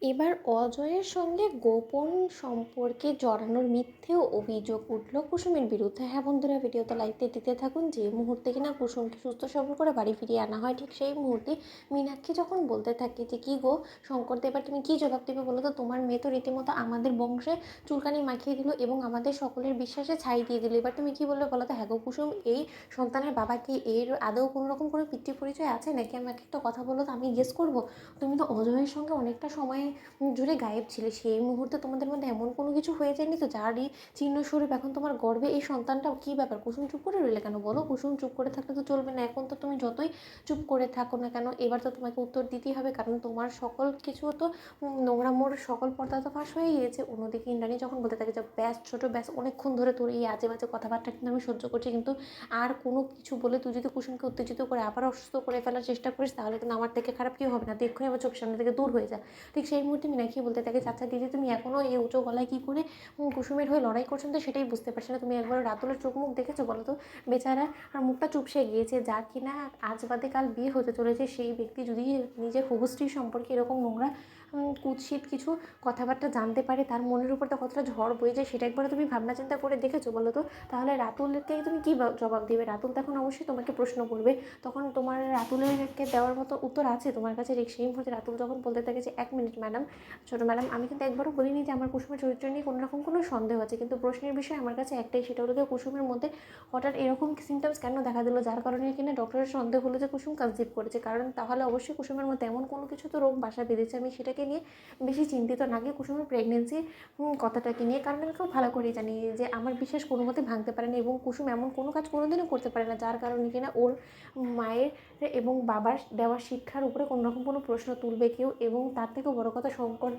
এবার অজয়ের সঙ্গে গোপন সম্পর্কে জড়ানোর মিথ্যে অভিযোগ উঠল কুসুমের বিরুদ্ধে। হ্যাঁ বন্ধুরা, ভিডিওতে লাইক দিতে থাকুন। যে মুহূর্তে কিনা কুসুমকে সুস্থ সবল করে বাড়ি ফিরিয়ে আনা হয়, ঠিক সেই মুহূর্তে মীনাক্ষী যখন বলতে থাকে যে কী গো শঙ্করদা, এবার তুমি কী জবাব দেবে বলো তো? তোমার মেয়ে তো রীতিমতো আমাদের বংশে চুলকানি মাখিয়ে দিল এবং আমাদের সকলের বিশ্বাসে ছাই দিয়ে দিল। এবার তুমি কী বলবে বলো তো? হ্যাঁ গো কুসুম, এই সন্তানের বাবা কি এর আদৌ কোনো রকম কোনো পিতৃ পরিচয় আছে নাকি? আমাকে একটা কথা বলো তো, আমি গেস করবো। তুমি তো অজয়ের সঙ্গে অনেকটা সময় জুড়ে গায়েব ছিলে। সেই মুহূর্তে তোমাদের মধ্যে এমন কোনো কিছু হয়ে যায়নি তো যারই চিহ্নস্বরূপ এখন তোমার গর্ভে এই সন্তানটা? কী ব্যাপার? কুসুম চুপ করে রইলে কেন বলো? কুসুম চুপ করে থাকলে তো চলবে না। এখন তো তুমি যতই চুপ করে থাকো না কেন, এবার তো তোমাকে উত্তর দিতেই হবে, কারণ তোমার সকল কিছু তো নোংরামোর সকল পর্দা তো ফাঁস হয়ে গিয়েছে। অন্যদিকে ইন্দ্রাণী যখন বলতে থাকে যে ব্যাস ছোটো, ব্যাস অনেকক্ষণ ধরে তোর এই আজে বাজে কথাবার্তা কিন্তু আমি সহ্য করছি, কিন্তু আর কোনো কিছু বলে তুই যদি কুসুমকে উত্তেজিত করে আবার অসুস্থ করে ফেলার চেষ্টা করিস, তাহলে কিন্তু আমার থেকে খারাপ কেউ হবে না। তুই এক্ষুনি আমার চোখের সামনে থেকে দূর হয়ে যা। ঠিক সেই মুহূর্তে মীনাক্ষী বলতে থাকে, আচ্ছা দিদি, তুমি এখনও এই উঁচু গলায় কী করে কুসুমের হয়ে লড়াই করছেন তো সেটাই বুঝতে পারছি না। তুমি একবার রাতুলের চোখ মুখ দেখেছো বলো তো? বেচারা আর মুখটা চুপসে গিয়েছে। যার কিনা আজ বাদে কাল বিয়ে হতে চলেছে, সেই ব্যক্তি যদি নিজের হবু স্ত্রী সম্পর্কে এরকম নোংরা কুৎসিত কিছু কথাবার্তা জানতে পারে, তার মনের উপর তো কতটা ঝড় বয়ে যায় সেটা একবার তুমি ভাবনা চিন্তা করে দেখেছো বলো তো? তাহলে রাতুলকে তুমি কী জবাব দেবে? রাতুল তখন অবশ্যই তোমাকে প্রশ্ন করবে। তখন তোমার রাতুলেরকে দেওয়ার মতো উত্তর আছে তোমার কাছে? সেই মুহূর্তে রাতুল যখন বলতে থাকে যে 1 মিনিট ম্যাডাম, ছোটো ম্যাডাম, আমি কিন্তু একবারও বলিনি যে আমার কুসুমের চরিত্র নিয়ে কোনো রকম কোনো সন্দেহ আছে, কিন্তু প্রশ্নের বিষয় আমার কাছে একটাই, সেটা হলো যে কুসুমের মধ্যে হঠাৎ এরকম সিমটমস কেন দেখা দিল যার কারণে কিনা ডক্টরের সন্দেহ হলো যে কুসুম কনসিভ করেছে। কারণ তাহলে অবশ্যই কুসুমের মধ্যে এমন কোনো কিছু তো রোগ বাসা বেঁধেছে। আমি সেটাকে নিয়ে বেশি চিন্তিত না গিয়ে কুসুমের প্রেগনেন্সি কথাটাকে নিয়ে, কারণ আমি খুব ভালো করেই জানি যে আমার বিশ্বাস কোনো মতে ভাঙতে পারে না এবং কুসুম এমন কোনো কাজ কোনোদিনও করতে পারে না যার কারণে কিনা ওর মায়ের এবং বাবার দেওয়া শিক্ষার উপরে কোনো রকম কোনো প্রশ্ন তুলবে কেউ। এবং তার থেকেও বড় কথা, শঙ্কর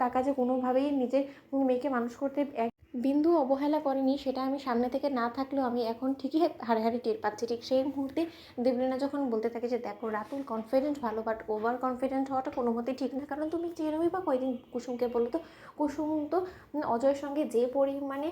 কাকা যে কোনোভাবেই নিজের মেয়েকে মানুষ করতে এক বিন্দু অবহেলা করেনি, সেটা আমি সামনে থেকে না থাকলেও আমি এখন ঠিকই হাড়ে হাড়ে টের পাচ্ছি। ঠিক সেই মুহূর্তে দেবলীনা যখন বলতে থাকে যে দেখো রাতুল কনফিডেন্ট ভালো, বাট ওভার কনফিডেন্ট হওয়াটা কোনো মতেই ঠিক না। কারণ তুমি চেনোই বা কয়দিন কুসুমকে বলো তো? কুসুম তো অজয়ের সঙ্গে যে পরিমাণে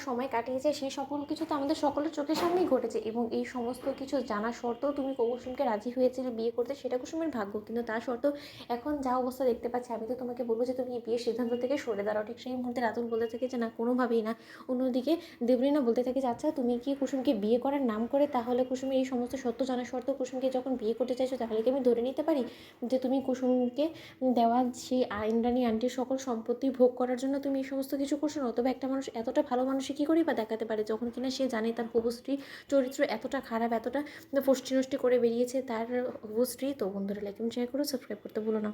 সময় কাটিয়েছে সেই সকল কিছু তো আমাদের সকলের চোখের সামনেই ঘটেছে, এবং এই সমস্ত কিছু জানা সত্ত্বেও তুমি কুসুমকে রাজি হয়েছিলে বিয়ে করতে, সেটা কুসুমের ভাগ্য। কিন্তু তা সত্ত্বেও এখন যা অবস্থা দেখতে পাচ্ছি, আমি তো তোমাকে বলবো যে তুমি এই বিয়ের সিদ্ধান্ত থেকে সরে দাঁড়াও। ঠিক সেই মুহূর্তে রাতুল বলতে থাকে যে না, কোনোভাবেই না। অন্যদিকে দেবলীনা বলতে থাকে যে আচ্ছা তুমি কি কুসুমকে বিয়ে করার নাম করে তাহলে কুসুমের এই সমস্ত সত্য জানা সত্ত্বেও কুসুমকে যখন বিয়ে করতে চাইছো, তাহলে কি আমি ধরে নিতে পারি যে তুমি কুসুমকে দেওয়া সেই ইন্দ্রাণী আন্টির সকল সম্পত্তি ভোগ করার জন্য তুমি এই সমস্ত কিছু করছো না? তবে একটা মানুষ এতটা ভালো মানুষই কী করেই বা দেখাতে পারে যখন কিনা সে জানে তার হবু স্ত্রী চরিত্র এতটা খারাপ, এতটা ফষ্টি নষ্টি করে বেরিয়েছে তার হবু স্ত্রী? তো বন্ধুরা, লাইক এবং শেয়ার করো, সাবস্ক্রাইব করতে ভুলো না।